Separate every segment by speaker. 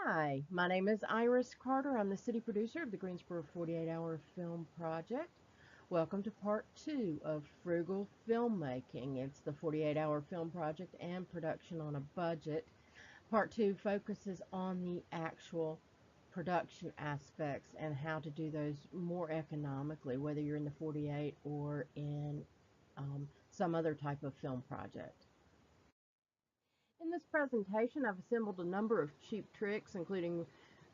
Speaker 1: Hi, my name is Iris Carter. I'm the city producer of the Greensboro 48-hour film project. Welcome to part two of Frugal Filmmaking. It's the 48-hour film project and production on a budget. Part two focuses on the actual production aspects and how to do those more economically, whether you're in the 48 or in some other type of film project. In this presentation, I've assembled a number of cheap tricks, including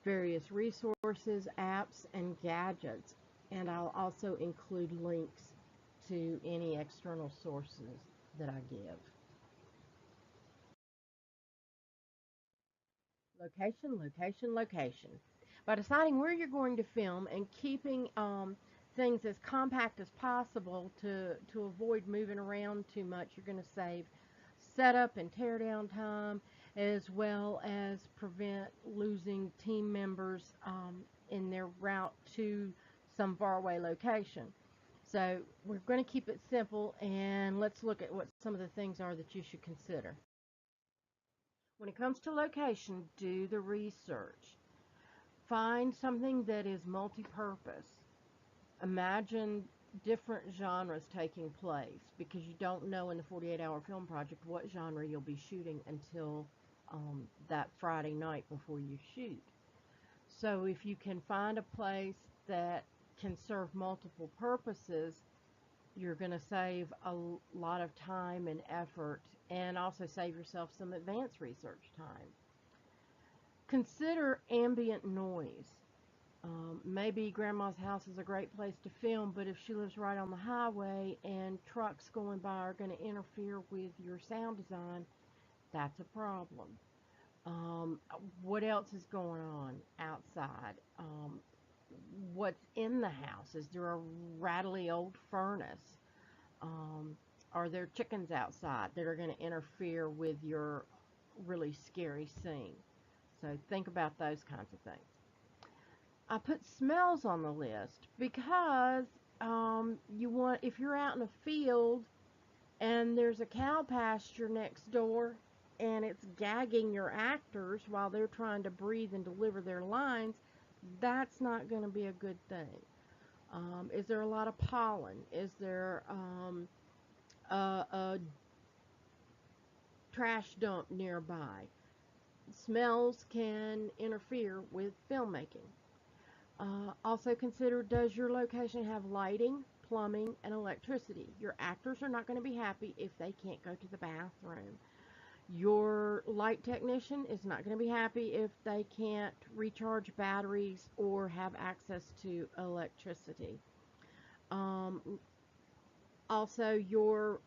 Speaker 1: various resources, apps, and gadgets, and I'll also include links to any external sources that I give. Location, location, location. By deciding where you're going to film and keeping things as compact as possible to avoid moving around too much, you're going to save setup and tear down time, as well as prevent losing team members in their route to some faraway location. So we're going to keep it simple, and let's look at what some of the things are that you should consider. When it comes to location, do the research. Find something that is multi-purpose. Imagine different genres taking place, because you don't know in the 48-hour film project what genre you'll be shooting until that Friday night before you shoot. So if you can find a place that can serve multiple purposes, you're going to save a lot of time and effort, and also save yourself some advanced research time. Consider ambient noise. Maybe grandma's house is a great place to film, but if she lives right on the highway and trucks going by are going to interfere with your sound design, that's a problem. What else is going on outside? What's in the house? Is there a rattly old furnace? Are there chickens outside that are going to interfere with your really scary scene? So think about those kinds of things. I put smells on the list because if you're out in a field and there's a cow pasture next door and it's gagging your actors while they're trying to breathe and deliver their lines, that's not going to be a good thing. Is there a lot of pollen? Is there a trash dump nearby? Smells can interfere with filmmaking. Also consider, does your location have lighting, plumbing, and electricity? Your actors are not going to be happy if they can't go to the bathroom. Your light technician is not going to be happy if they can't recharge batteries or have access to electricity. Also, your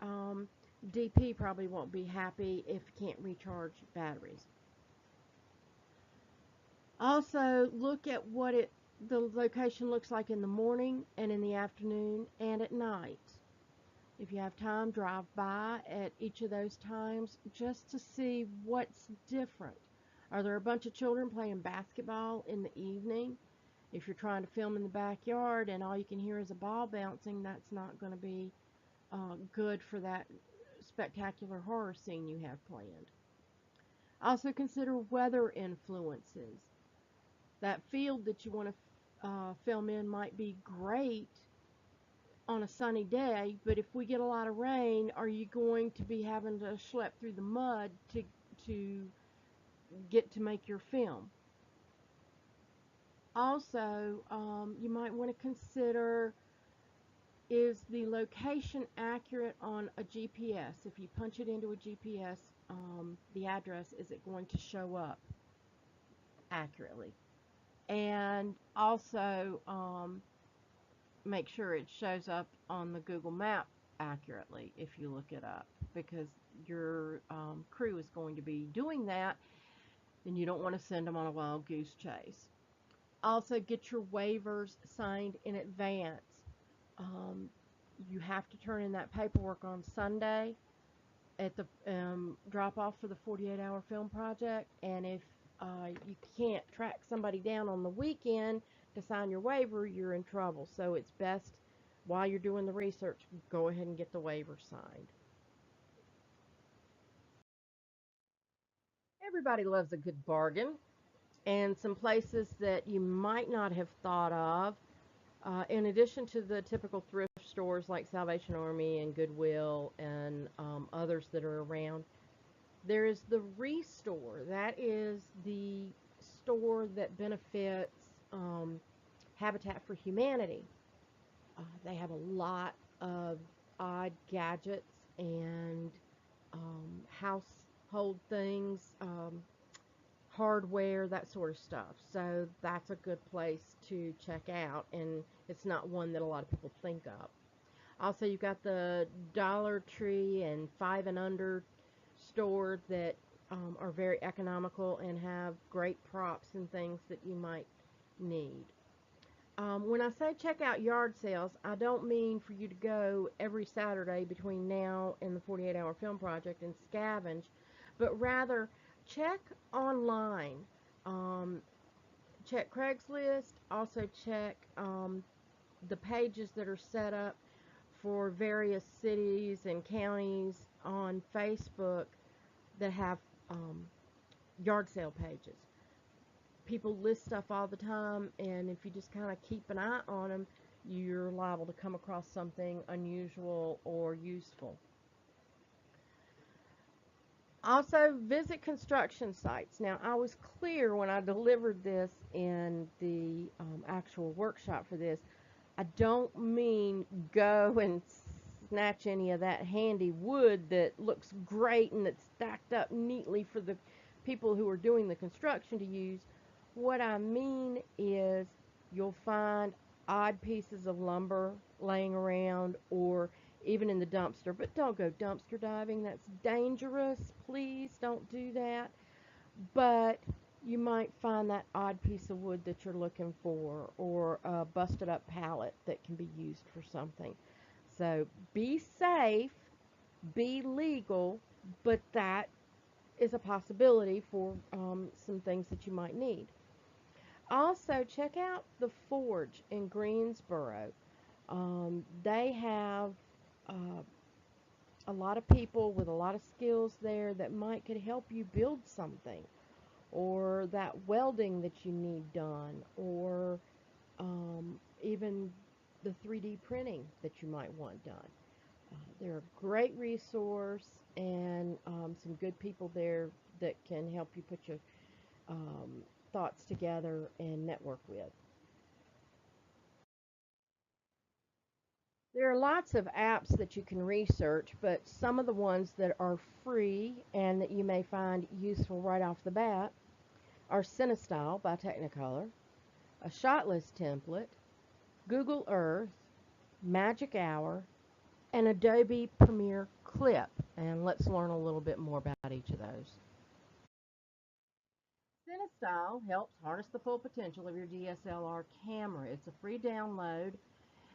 Speaker 1: DP probably won't be happy if you can't recharge batteries. Also, look at what the location looks like in the morning and in the afternoon and at night. If you have time, drive by at each of those times just to see what's different. Are there a bunch of children playing basketball in the evening? If you're trying to film in the backyard and all you can hear is a ball bouncing, that's not going to be good for that spectacular horror scene you have planned. Also consider weather influences. That field that you want to film in might be great on a sunny day, but if we get a lot of rain, are you going to be having to schlep through the mud to get to make your film? Also, you might want to consider, is the location accurate on a GPS? If you punch it into a GPS, the address, is it going to show up accurately? And also, make sure it shows up on the Google map accurately if you look it up, because your crew is going to be doing that and you don't want to send them on a wild goose chase. Also, get your waivers signed in advance. You have to turn in that paperwork on Sunday at the drop off for the 48-hour film project, and if you can't track somebody down on the weekend to sign your waiver, you're in trouble. So it's best, while you're doing the research, go ahead and get the waiver signed. Everybody loves a good bargain. and some places that you might not have thought of. In addition to the typical thrift stores like Salvation Army and Goodwill and others that are around, there is the Restore. That is the store that benefits Habitat for Humanity. They have a lot of odd gadgets and household things, hardware, that sort of stuff. So that's a good place to check out, and it's not one that a lot of people think of. Also, you've got the Dollar Tree and Five and Under store that are very economical and have great props and things that you might need. When I say check out yard sales, I don't mean for you to go every Saturday between now and the 48-hour film project and scavenge, but rather check online. Um, Check Craigslist, also check the pages that are set up for various cities and counties on Facebook that have yard sale pages. People list stuff all the time, and if you just kind of keep an eye on them, you're liable to come across something unusual or useful. Also, visit construction sites. Now, I was clear when I delivered this in the actual workshop for this. I don't mean go and snatch any of that handy wood that looks great and that's stacked up neatly for the people who are doing the construction to use. What I mean is you'll find odd pieces of lumber laying around or even in the dumpster, but don't go dumpster diving. That's dangerous. Please don't do that. But you might find that odd piece of wood that you're looking for, or a busted up pallet that can be used for something. So be safe, be legal, but that is a possibility for some things that you might need. Also, check out the Forge in Greensboro. They have a lot of people with a lot of skills there that might could help you build something, or that welding that you need done, or even the 3D printing that you might want done. They're a great resource, and some good people there that can help you put your thoughts together and network with. There are lots of apps that you can research, but some of the ones that are free and that you may find useful right off the bat are Cinestyle by Technicolor, a shot list template, Google Earth, Magic Hour, and Adobe Premiere Clip. And let's learn a little bit more about each of those. Cinestyle helps harness the full potential of your DSLR camera. It's a free download,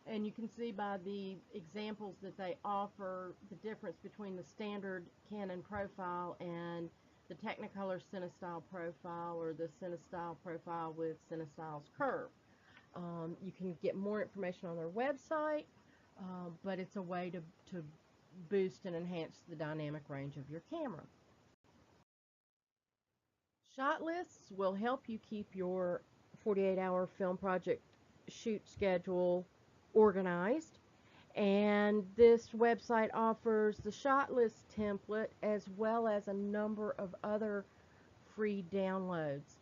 Speaker 1: and you can see by the examples that they offer the difference between the standard Canon profile and the Technicolor Cinestyle profile, or the Cinestyle profile with Cinestyle's curve. You can get more information on their website, but it's a way to boost and enhance the dynamic range of your camera. Shot lists will help you keep your 48-hour film project shoot schedule organized. And this website offers the shot list template as well as a number of other free downloads.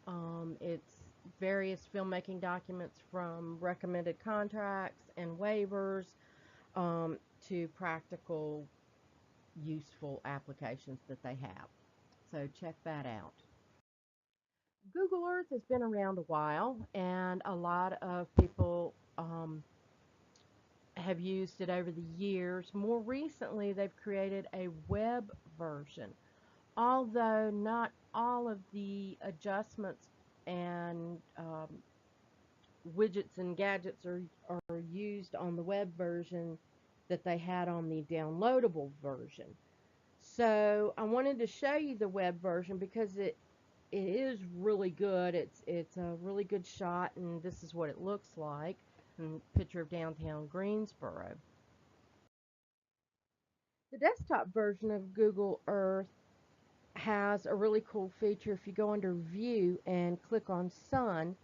Speaker 1: It's various filmmaking documents from recommended contracts and waivers to practical, useful applications that they have. So check that out. Google Earth has been around a while, and a lot of people have used it over the years. More recently, they've created a web version, although not all of the adjustments and widgets and gadgets are used on the web version that they had on the downloadable version. So I wanted to show you the web version because it is really good. It's a really good shot, and this is what it looks like. And picture of downtown Greensboro. The desktop version of Google Earth has a really cool feature. If you go under View and click on Sun,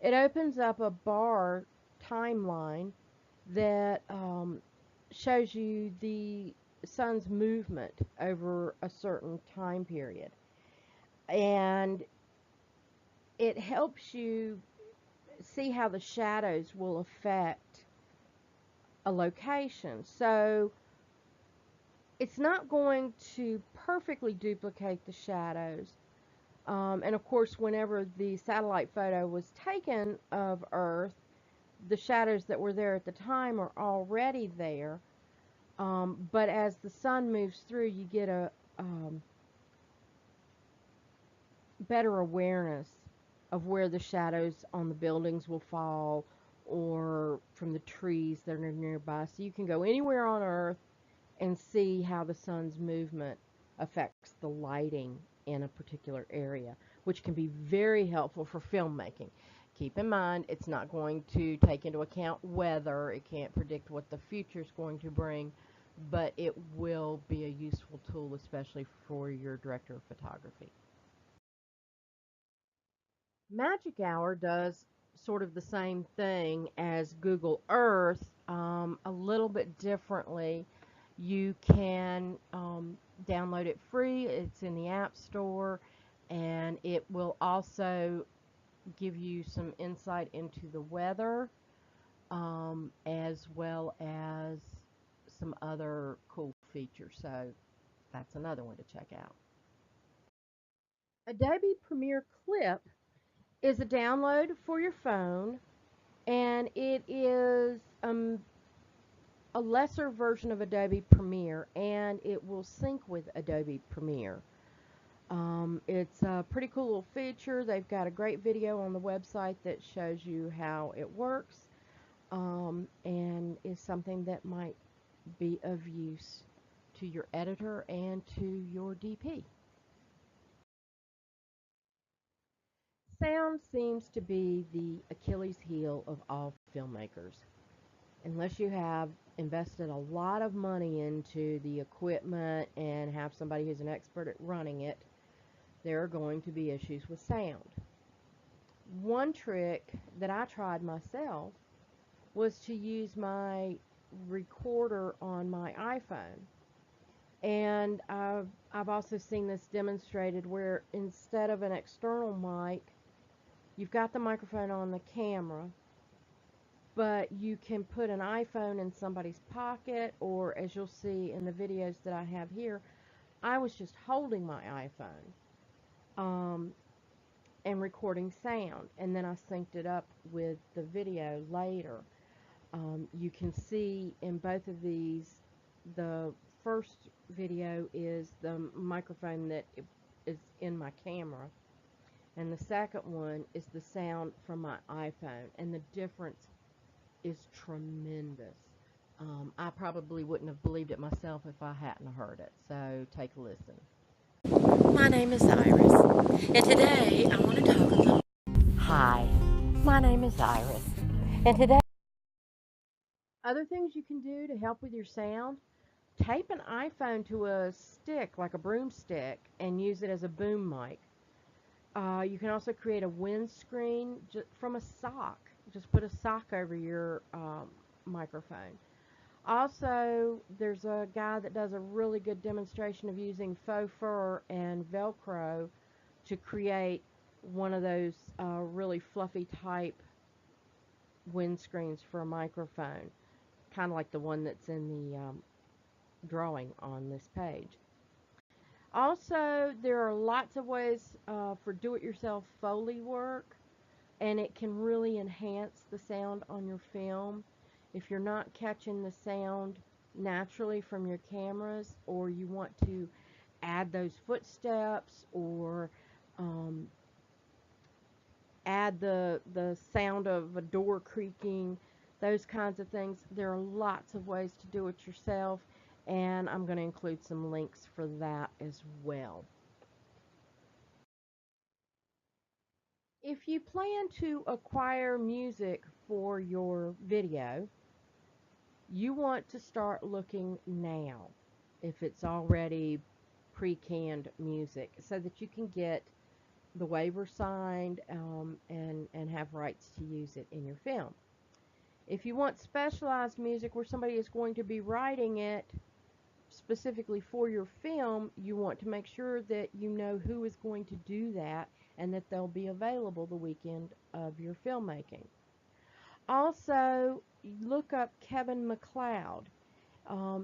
Speaker 1: it opens up a bar timeline that shows you the sun's movement over a certain time period. And it helps you see how the shadows will affect a location. So it's not going to perfectly duplicate the shadows. And of course, whenever the satellite photo was taken of Earth, the shadows that were there at the time are already there. But as the sun moves through, you get a better awareness of where the shadows on the buildings will fall or from the trees that are nearby. So you can go anywhere on Earth and see how the sun's movement affects the lighting in a particular area, which can be very helpful for filmmaking. Keep in mind, it's not going to take into account weather. It can't predict what the future is going to bring, but it will be a useful tool, especially for your director of photography. Magic Hour does sort of the same thing as Google Earth, a little bit differently. You can download it free. It's in the App Store, and it will also give you some insight into the weather, as well as some other cool features. So that's another one to check out. Adobe Premiere Clip is a download for your phone, and it is a lesser version of Adobe Premiere, and it will sync with Adobe Premiere. It's a pretty cool little feature. They've got a great video on the website that shows you how it works, and is something that might be of use to your editor and to your DP. Sound seems to be the Achilles heel of all filmmakers. Unless you have invested a lot of money into the equipment and have somebody who's an expert at running it, there are going to be issues with sound. One trick that I tried myself was to use my recorder on my iPhone. And I've also seen this demonstrated where instead of an external mic, you've got the microphone on the camera, but you can put an iPhone in somebody's pocket, or as you'll see in the videos that I have here, I was just holding my iPhone and recording sound, and then I synced it up with the video later. You can see in both of these, the first video is the microphone that is in my camera, and the second one is the sound from my iPhone, and the difference is tremendous. I probably wouldn't have believed it myself if I hadn't heard it, so take a listen.
Speaker 2: My name is Iris, and today I want to talk a little.
Speaker 1: Hi, my name is Iris, and today other things you can do to help with your sound: tape an iPhone to a stick like a broomstick and use it as a boom mic. You can also create a windscreen from a sock. Just put a sock over your microphone. Also, there's a guy that does a really good demonstration of using faux fur and Velcro to create one of those really fluffy type windscreens for a microphone, kind of like the one that's in the drawing on this page. Also, there are lots of ways for do-it-yourself Foley work, and it can really enhance the sound on your film. If you're not catching the sound naturally from your cameras, or you want to add those footsteps, or add the sound of a door creaking, those kinds of things, there are lots of ways to do it yourself, and I'm going to include some links for that as well. If you plan to acquire music for your video, you want to start looking now. If it's already pre-canned music so that you can get the waiver signed and have rights to use it in your film. If you want specialized music where somebody is going to be writing it specifically for your film, you want to make sure that you know who is going to do that and that they'll be available the weekend of your filmmaking. Also, look up Kevin MacLeod.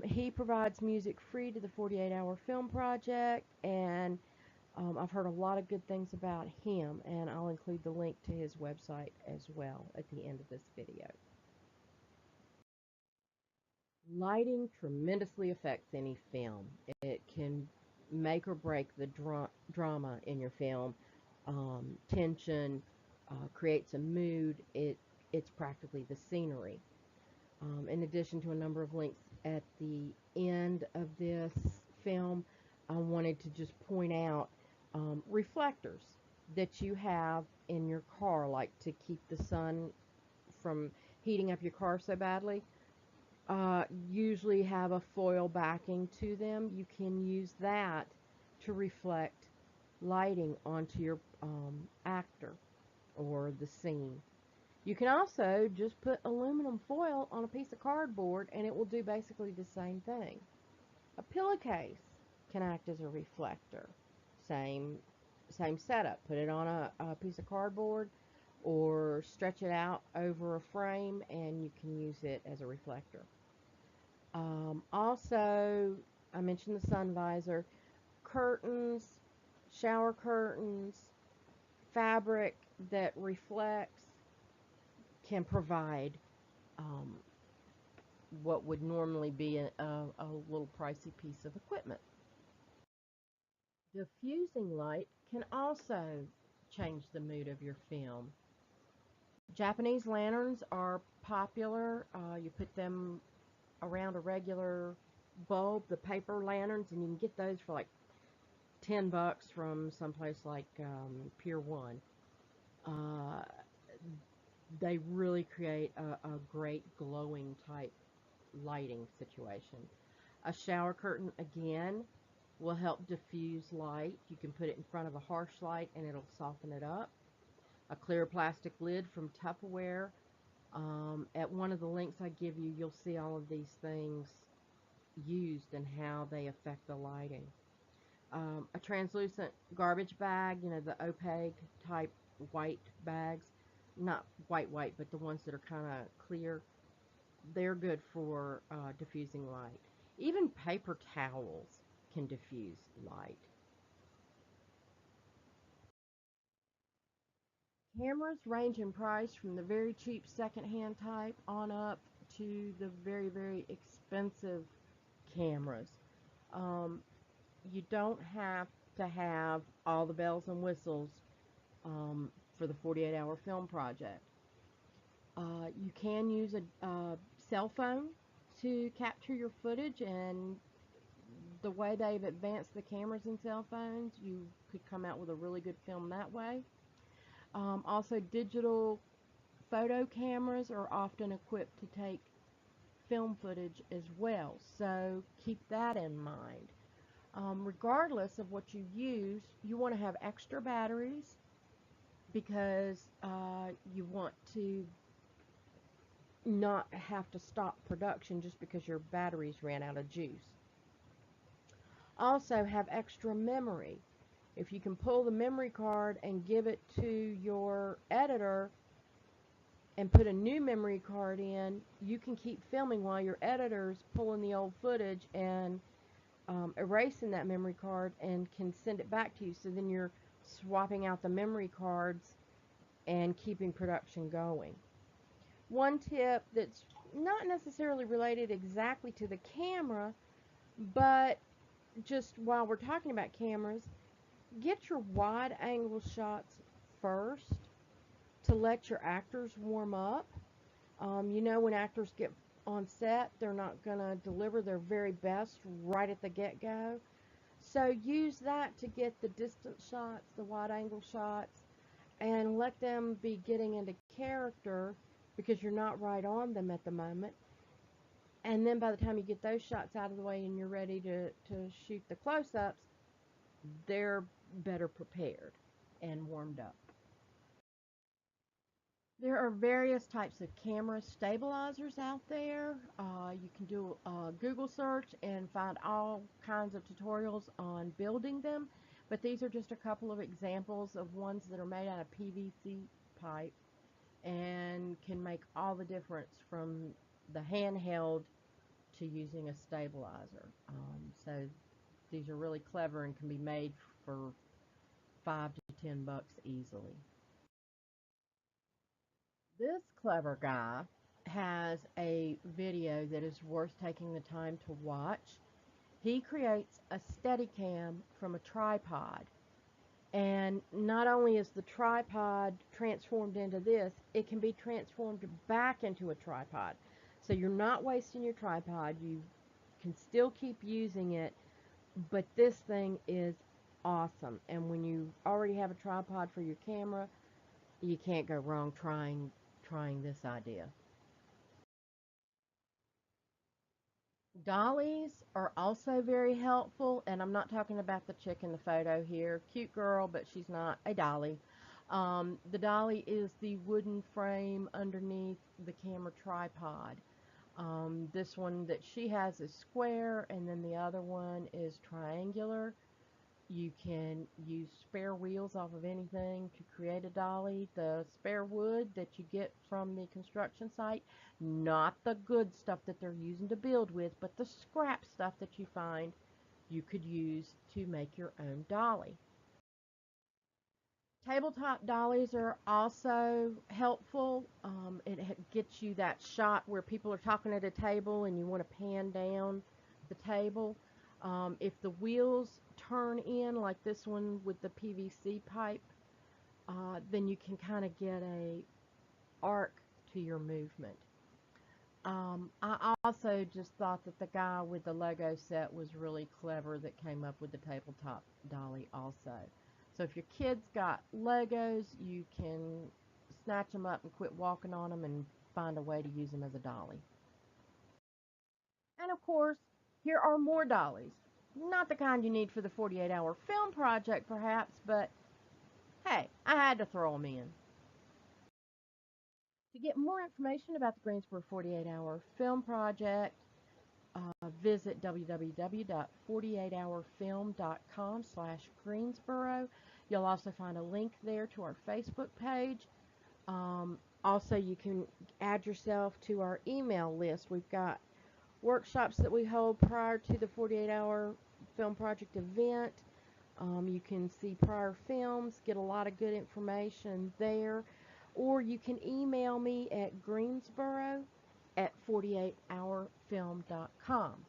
Speaker 1: He provides music free to the 48-hour film project, and I've heard a lot of good things about him, and I'll include the link to his website as well at the end of this video. Lighting tremendously affects any film. It can make or break the drama in your film. Tension creates a mood. It's practically the scenery. In addition to a number of links at the end of this film, I wanted to just point out reflectors that you have in your car, like to keep the sun from heating up your car so badly. Usually have a foil backing to them. You can use that to reflect lighting onto your actor or the scene. You can also just put aluminum foil on a piece of cardboard and it will do basically the same thing. A pillowcase can act as a reflector. Same setup. Put it on a piece of cardboard or stretch it out over a frame and you can use it as a reflector. Also, I mentioned the sun visor, curtains, shower curtains, fabric that reflects can provide what would normally be a little pricey piece of equipment. Diffusing light can also change the mood of your film. Japanese lanterns are popular. You put them around a regular bulb, the paper lanterns, and you can get those for like $10 from someplace like Pier 1. They really create a great glowing type lighting situation. A shower curtain, again, will help diffuse light. You can put it in front of a harsh light and it'll soften it up. A clear plastic lid from Tupperware. At one of the links I give you, you'll see all of these things used and how they affect the lighting. A translucent garbage bag, you know, the opaque type white bags, not white, but the ones that are kind of clear, they're good for diffusing light. Even paper towels can diffuse light. Cameras range in price from the very cheap secondhand type on up to the very, very expensive cameras. You don't have to have all the bells and whistles for the 48-hour film project. You can use a cell phone to capture your footage, and the way they've advanced the cameras in cell phones, you could come out with a really good film that way. Also, digital photo cameras are often equipped to take film footage as well, so keep that in mind. Regardless of what you use, you want to have extra batteries because you want to not have to stop production just because your batteries ran out of juice. Also, have extra memory. If you can pull the memory card and give it to your editor and put a new memory card in, you can keep filming while your editor's pulling the old footage and erasing that memory card and can send it back to you. So then you're swapping out the memory cards and keeping production going. One tip that's not necessarily related exactly to the camera, but just while we're talking about cameras, get your wide angle shots first to let your actors warm up. You know, when actors get on set, they're not going to deliver their very best right at the get-go. So use that to get the distant shots, the wide angle shots, and let them be getting into character because you're not right on them at the moment. And then by the time you get those shots out of the way and you're ready to shoot the close-ups, they're better prepared and warmed up. There are various types of camera stabilizers out there. You can do a Google search and find all kinds of tutorials on building them, but these are just a couple of examples of ones that are made out of PVC pipe and can make all the difference from the handheld to using a stabilizer. So these are really clever and can be made for $5 to $10 easily. This clever guy has a video that is worth taking the time to watch. He creates a Steadicam from a tripod. And not only is the tripod transformed into this, it can be transformed back into a tripod. So you're not wasting your tripod. You can still keep using it, but this thing is awesome. And when you already have a tripod for your camera, you can't go wrong trying this idea. Dollies are also very helpful, and I'm not talking about the chick in the photo here. Cute girl, but she's not a dolly. The dolly is the wooden frame underneath the camera tripod. This one that she has is square, and then the other one is triangular. You can use spare wheels off of anything to create a dolly. The spare wood that you get from the construction site, not the good stuff that they're using to build with, but the scrap stuff that you find, you could use to make your own dolly. Tabletop dollies are also helpful. It gets you that shot where people are talking at a table and you want to pan down the table. If the wheels turn in like this one with the PVC pipe, then you can kind of get a arc to your movement. I also just thought that the guy with the Lego set was really clever that came up with the tabletop dolly also. So if your kids got Legos, you can snatch them up and quit walking on them and find a way to use them as a dolly. And of course, here are more dollies. Not the kind you need for the 48-hour film project, perhaps, but hey, I had to throw them in. To get more information about the Greensboro 48-hour film project, visit www.48hourfilm.com/Greensboro. You'll also find a link there to our Facebook page. Also, you can add yourself to our email list. We've got workshops that we hold prior to the 48-hour film project event. You can see prior films, get a lot of good information there, or you can email me at Greensboro at 48hourfilm.com.